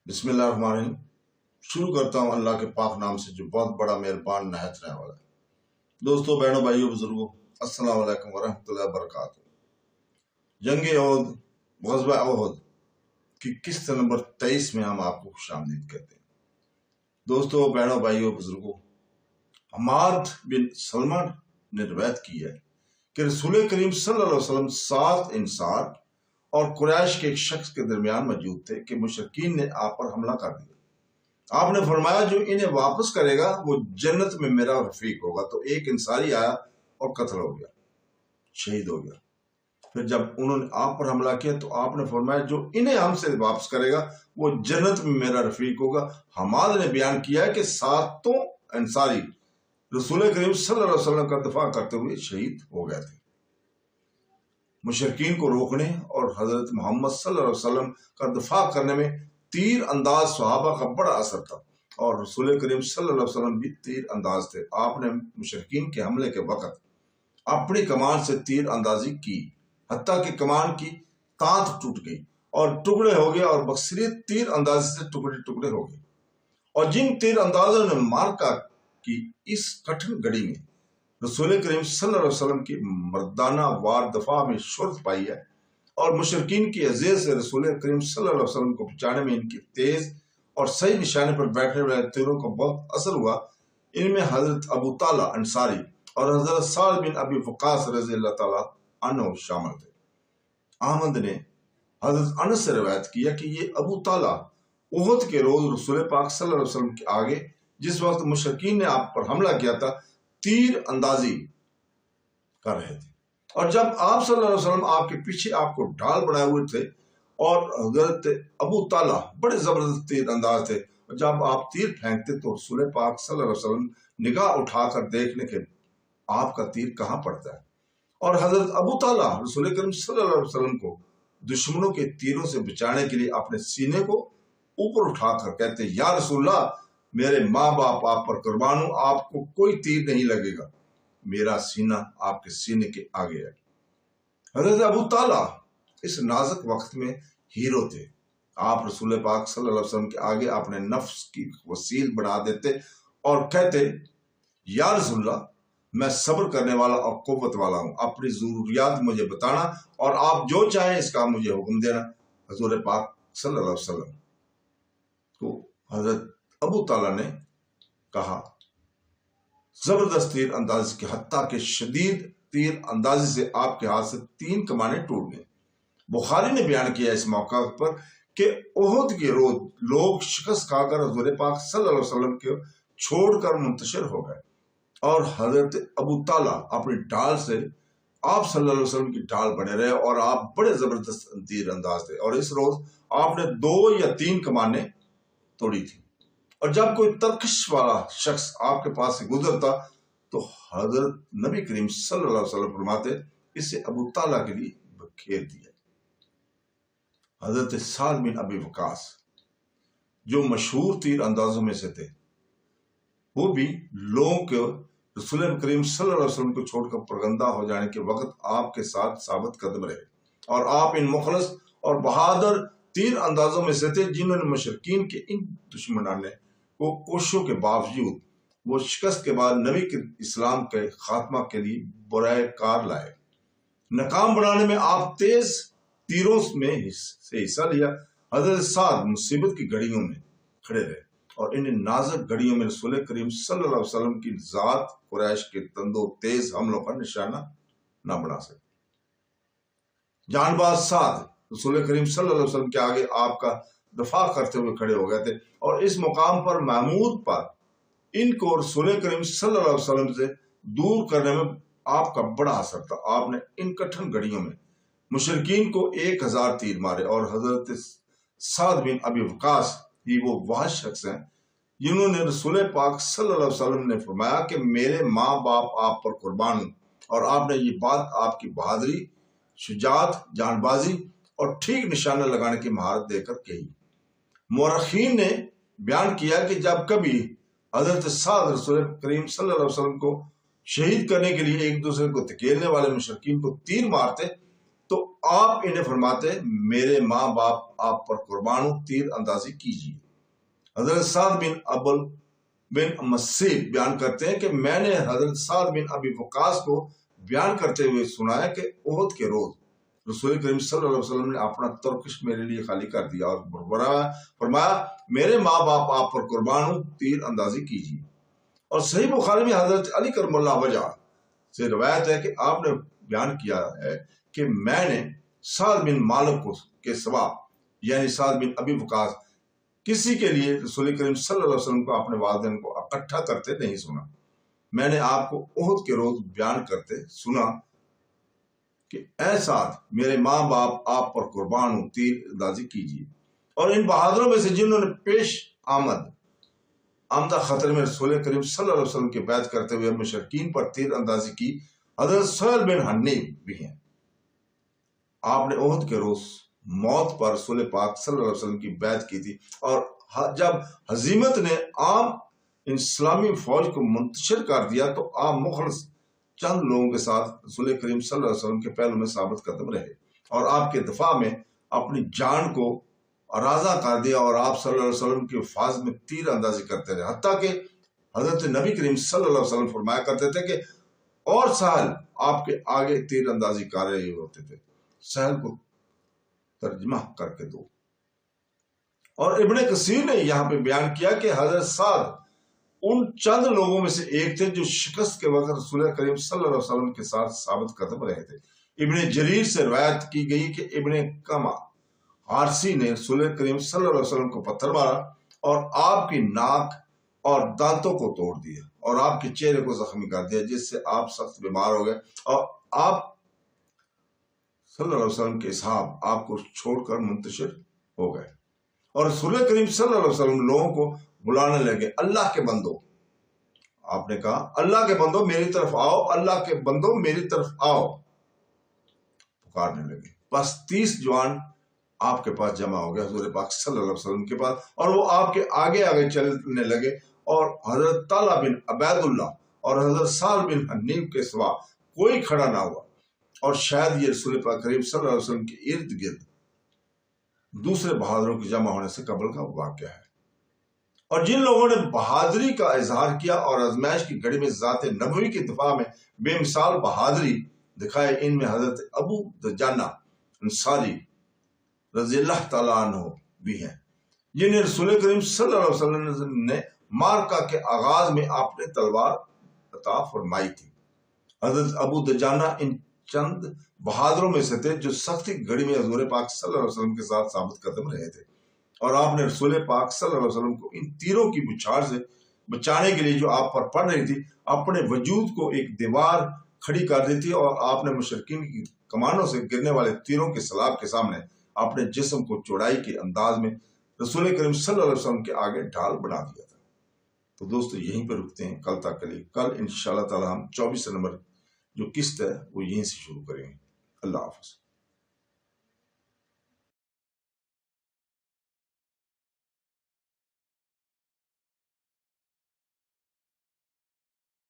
بسم اللہ الرحمن الرحیم۔ شروع کرتا ہوں اللہ کے پاک نام سے جو بہت بڑا مہربان نہایت رحم والا ہے۔ دوستو، بہنوں، بھائیوں، بزرگوں، السلام علیکم ورحمۃ اللہ وبرکاتہ۔ جنگ احد، غزوہ احد کی قسط نمبر 23 میں ہم آپ کو خوش آمدید کہتے ہیں۔ دوستو، بہنوں، بھائیوں، بزرگوں، حماد بن سلمہ نے روایت کی ہے کہ رسول کریم صلی اللہ علیہ وسلم 7 انصار اور قریش کے ایک شخص کے درمیان موجود تھے کہ مشرکین نے آپ پر حملہ کر دیا۔ آپ نے فرمایا جو انہیں واپس کرے گا وہ جنت میں میرا رفیق ہوگا۔ تو ایک انصاری آیا اور قتل ہو گیا، شہید ہو گیا۔ پھر جب انہوں نے آپ پر حملہ کیا تو آپ نے فرمایا جو انہیں ہم سے واپس کرے گا وہ جنت میں میرا رفیق ہوگا۔ حماد نے بیان کیا ہے کہ 7 انصاری رسول کریم صلی اللہ علیہ وسلم کا دفاع کرتے ہوئے شہید ہو گئے تھے۔ مشرکین کو روکنے اور حضرت محمد صلی اللہ علیہ وسلم کا دفاع کرنے میں تیر انداز صحابہ کا بڑا اثر تھا، اور رسول کریم صلی اللہ علیہ وسلم بھی تیر انداز تھے۔ آپ نے مشرکین کے حملے کے وقت اپنی کمان سے تیر اندازی کی، حتیٰ کہ کمان کی تانت ٹوٹ گئی اور ٹکڑے ہو گئے، اور بصیرت تیر اندازی سے ٹکڑے ٹکڑے ہو گئے۔ اور جن تیر اندازوں نے مارکا کی اس کٹھن گھڑی میں رسول کریم صلی اللہ علیہ وسلم کی مردانہ وار دفاع میں شرط پائی ہے، اور مشرکین کی اذیت سے رسول کریم صلی اللہ علیہ وسلم کو بچانے میں ان کی تیز اور صحیح نشانے پر بیٹھنے والے تیروں کا بہت اثر ہوا۔ ان میں حضرت ابو طالع انصاری اور حضرت سعد بن ابی وقاص رضی اللہ تعالیٰ عنہ شامل تھے۔ احمد نے حضرت انس سے روایت کیا کہ یہ ابو طالع احد کے روز رسول پاک صلی اللہ علیہ وسلم کے آگے جس وقت مشرکین نے آپ پر حملہ کیا تھا تیر اندازی کر رہے تھے، اور جب آپ صلی اللہ علیہ وسلم آپ کے پیچھے آپ کو ڈھال بنائے ہوئے تھے، اور حضرت ابو طالع بڑے زبردست تیر انداز تھے، اور جب آپ تیر پھینکتے تو رسول پاک صلی اللہ علیہ وسلم نگاہ اٹھا کر دیکھنے کے آپ کا تیر کہاں پڑتا ہے، اور حضرت ابو طالع رسول کریم صلی اللہ علیہ وسلم کو دشمنوں کے تیروں سے بچانے کے لیے اپنے سینے کو اوپر اٹھا کر کہتے ہیں یا رسول اللہ، میرے ماں باپ آپ پر قربان ہوں، آپ کو کوئی تیر نہیں لگے گا، میرا سینہ آپ کے سینے کے آگے ہے۔ حضرت ابو طالع اس نازک وقت میں ہیرو تھے۔ آپ رسول پاک صلی اللہ علیہ وسلم کے آگے اپنے نفس کی وسیل بنا دیتے اور کہتے یا رسول اللہ، میں صبر کرنے والا اور قوت والا ہوں، اپنی ضروریات مجھے بتانا اور آپ جو چاہیں اس کا مجھے حکم دینا۔ حضور پاک صلی اللہ علیہ وسلم کو حضرت ابو طالع نے کہا زبردست تیر اندازی کی، حتیٰ کہ شدید تیر اندازی سے آپ کے ہاتھ سے 3 کمانیں ٹوٹ گئیں۔ بخاری نے بیان کیا اس موقع پر کہ احد کے روز لوگ شکست کھا کر حضور پاک صلی اللہ علیہ وسلم کو چھوڑ کر منتشر ہو گئے، اور حضرت ابو طالع اپنی ڈھال سے آپ صلی اللہ علیہ وسلم کی ڈھال بنے رہے، اور آپ بڑے زبردست تیر انداز تھے، اور اس روز آپ نے 2 یا 3 کمانیں توڑی تھی۔ اور جب کوئی ترکش والا شخص آپ کے پاس سے گزرتا تو حضرت نبی کریم صلی اللہ علیہ وسلم فرماتے اسے ابو طالع کے لیے بکھیر دیا۔ حضرت سعد بن ابی وقاص جو مشہور تیر اندازوں میں سے تھے، وہ بھی لوگوں کے رسول کریم صلی اللہ علیہ وسلم کو چھوڑ کر پرگندہ ہو جانے کے وقت آپ کے ساتھ ثابت قدم رہے، اور آپ ان مخلص اور بہادر تیر اندازوں میں سے تھے جنہوں نے مشرکین کے ان دشمنان کو کوششوں کے باوجود وہ شکست کے بعد نبی کے اسلام کے خاتمہ کے لیے برائے کار لائے۔ ناکام بنانے میں آپ تیز تیروں میں سے حصہ لیا۔ حضرت سعد مصیبت کی گھڑیوں میں کھڑے رہے، اور ان نازک گھڑیوں میں رسول کریم صلی اللہ علیہ وسلم کی ذات قریش کے تندو تیز حملوں کا نشانہ نہ بنا سکے۔ جان باز سعد رسول کریم صلی اللہ علیہ وسلم کے آگے آپ کا دفاع کرتے ہوئے کھڑے ہو گئے تھے، اور اس مقام پر محمود پر ان کو رسول کریم صلی اللہ علیہ وسلم سے دور کرنے میں آپ کا بڑا اثر تھا۔ آپ نے ان کٹھن گھڑیوں میں مشرکین کو 1000 تیر مارے، اور حضرت سعد بن ابی وقاص ہی وہ واحد شخص ہیں جنہوں نے رسول پاک صلی اللہ علیہ وسلم نے فرمایا کہ میرے ماں باپ آپ پر قربان ہوں، اور آپ نے یہ بات آپ کی بہادری، شجاعت، جان بازی اور ٹھیک نشانہ لگانے کی مہارت دے کر کہی۔ مورخین نے بیان کیا کہ جب کبھی حضرت سعد رسول کریم صلی اللہ علیہ وسلم کو شہید کرنے کے لیے ایک دوسرے کو دھکیلنے والے مشرکین کو تیر مارتے تو آپ انہیں فرماتے میرے ماں باپ آپ پر قربان ہوں، تیر اندازی کیجیے۔ حضرت سعد بن مسیب بیان کرتے ہیں کہ میں نے حضرت سعد بن ابی وقاص کو بیان کرتے ہوئے سنا ہے کہ احد کے روز رسول کریم صلی اللہ علیہ وسلم نے اپنا ترکش میرے لیے خالی کر دیا اور فرمایا میرے ماں باپ آپ پر قربان ہوں، تیر اندازی کیجیے۔ اور صحیح بخاری میں حضرت علی کرم اللہ وجہ سے روایت ہے کہ آپ نے بیان کیا ہے کہ میں نے سعد بن مالک کو کے سوا یعنی سعد بن ابی وقاص کسی کے لیے رسول کریم صلی اللہ علیہ وسلم کو اپنے والدین کو اکٹھا کرتے نہیں سنا۔ میں نے آپ کو احد کے روز بیان کرتے سنا کہ اے سعد میرے ماں باپ آپ پر قربان ہوں، تیر اندازی کیجیے۔ اور ان بہادروں میں سے جنہوں نے پیش آمدہ خطر میں رسول کریم صلی اللہ علیہ وسلم کی بیعت کرتے ہوئے مشرکین پر تیر اندازی کی حضرت سہیل بن حنیف بھی ہیں۔ آپ نے احد کے روز موت پر رسول پاک صلی اللہ علیہ وسلم کی بیعت کی تھی، اور جب ہزیمت نے عام اسلامی فوج کو منتشر کر دیا تو آپ مخلص چند لوگوں کے ساتھ رسول کریم صلی اللہ علیہ وسلم کے پہلو میں ثابت قدم رہے اور آپ کے دفاع میں اپنی جان کو آراضہ کر دیا، اور آپ صلی اللہ علیہ وسلم کے حفاظت میں تیر اندازی کرتے رہے، حتیٰ کہ حضرت نبی کریم صلی اللہ علیہ وسلم فرمایا کرتے تھے کہ اور سہل آپ کے آگے تیر اندازی کر رہے ہوتے تھے، سہل کو ترجمہ کر کے دو۔ اور ابن کثیر نے یہاں پہ بیان کیا کہ حضرت سعد ان چند لوگوں میں سے ایک تھے جو شکست کے وقت رسول کریم صلی اللہ علیہ وسلم کے ساتھ ثابت قدم رہے تھے۔ ابن جریر سے روایت کی گئی کہ ابن کما عارسی نے رسول کریم صلی اللہ علیہ وسلم کو پتھر مارا اور آپ کی ناک اور دانتوں کو توڑ دیا اور آپ کے چہرے کو زخمی کر دیا، جس سے آپ سخت بیمار ہو گئے، اور آپ صلی اللہ علیہ وسلم کے اصحاب آپ کو چھوڑ کر منتشر ہو گئے، اور رسول کریم صلی اللہ علیہ وسلم لوگوں کو بلانے لگے اللہ کے بندو، آپ نے کہا اللہ کے بندو میری طرف آؤ، اللہ کے بندو میری طرف آؤ، پکارنے لگے۔ بس 30 جوان آپ کے پاس جمع ہو گئے حضور پاک صلی اللہ علیہ وسلم کے پاس، اور وہ آپ کے آگے آگے چلنے لگے، اور حضرت طلحہ بن عبید اللہ اور حضرت سعد بن حنیف کے سوا کوئی کھڑا نہ ہوا، اور شاید یہ رسول پاک کریم صلی اللہ علیہ وسلم کے ارد گرد دوسرے بہادروں کے جمع ہونے سے قبل کا واقعہ ہے۔ اور جن لوگوں نے بہادری کا اظہار کیا اور آزمائش کی گھڑی میں ذات نبوی کی دفاع میں بے مثال بہادری دکھائے، ان میں حضرت ابو دجانہ انصاری رضی اللہ تعالیٰ عنہ بھی ہیں، جنہیں رسول کریم صلی اللہ علیہ وسلم نے مارکا کے آغاز میں اپنے تلوار عطا فرمائی تھی۔ حضرت ابو دجانہ ان چند بہادروں میں سے تھے جو سختی گھڑی میں حضور پاک صلی اللہ علیہ وسلم کے ساتھ ثابت قدم رہے تھے، اور آپ نے رسول پاک صلی اللہ علیہ وسلم کو ان تیروں کی بچھاڑ سے بچانے کے لیے جو آپ پر پڑ رہی تھی اپنے وجود کو ایک دیوار کھڑی کر دی تھی، اور آپ نے مشرکین کی کمانوں سے گرنے والے تیروں کے سلاب کے سامنے اپنے جسم کو چوڑائی کے انداز میں رسول کریم صلی اللہ علیہ وسلم کے آگے ڈھال بنا دیا تھا۔ تو دوستو یہیں پہ رکتے ہیں، کل تک کے لیے، کل انشاءاللہ تعالی ہم 24 نمبر جو قسط ہے وہ یہیں سے شروع کریں گے۔ اللہ حافظ۔